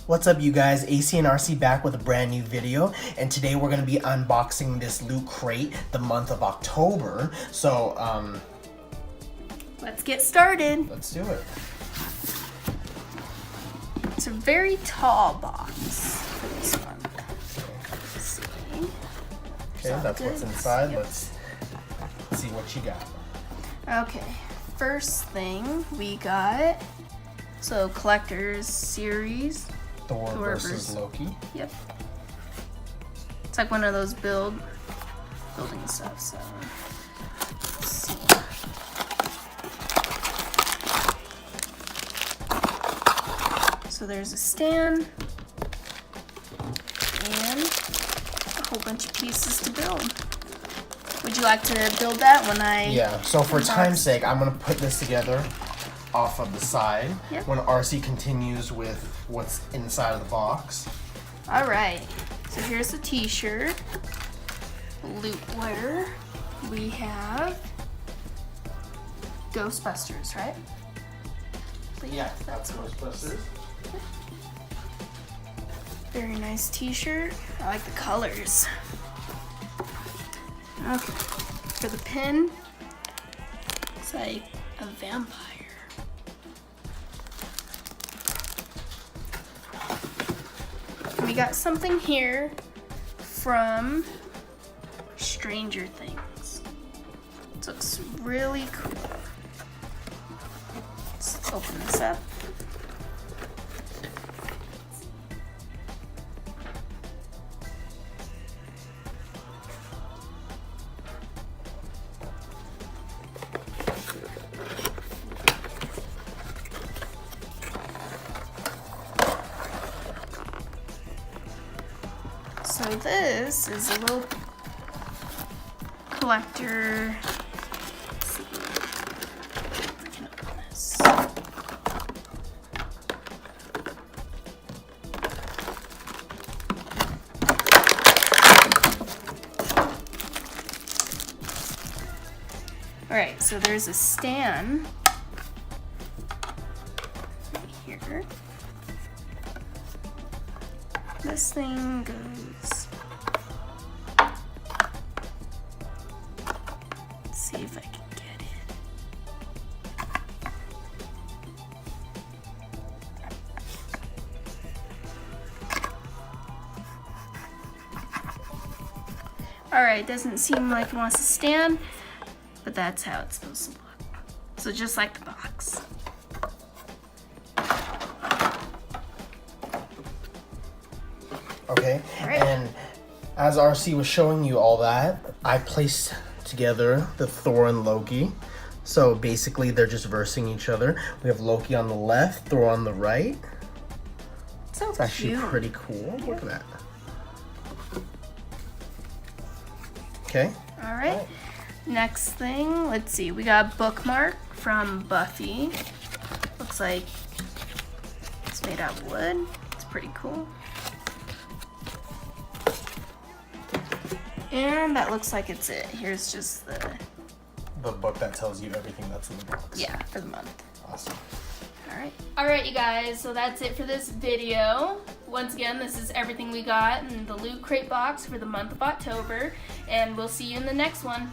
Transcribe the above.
What's up, you guys? AC and RC back with a brand new video, and today we're going to be unboxing this loot crate the month of October. So, let's get started. let's do it. It's a very tall box for this one. Let's see. Okay, that's what's inside. Yep. Let's see what you got. Okay, first thing we got, so Collector's Series. Thor versus Loki. Yep. It's like one of those building stuff, so let's see. So there's a stand and a whole bunch of pieces to build. Would you like to build that when I... Yeah, so for unbox? time's sake, I'm going to put this together off of the side Yep. when RC continues with what's inside of the box. All right, so here's the t-shirt, lootware. We have Ghostbusters, right? Yeah, that's Ghostbusters. Very nice t-shirt. I like the colors. Okay, for the pin, it's like a vampire. We got something here from Stranger Things. It looks really cool. Let's open this up. So this is a little collector. Let's see if I can open this. All right, so there's a stand right here. This thing goes. Let's see if I can get it. Alright, doesn't seem like it wants to stand, but that's how it's supposed to look. So just like the box. Okay, Alright. and as RC was showing you all that, I placed together the Thor and Loki. So basically they're just versing each other. We have Loki on the left, Thor on the right. So It's actually cute. pretty cool. Look at that. Okay. Alright. Next thing, let's see. We got a bookmark from Buffy. Looks like it's made out of wood. It's pretty cool. And that looks like it's it. Here's just the, The book that tells you everything that's in the box. yeah, for the month. Awesome. Alright, you guys, so that's it for this video. Once again, this is everything we got in the Loot Crate box for the month of October, and we'll see you in the next one.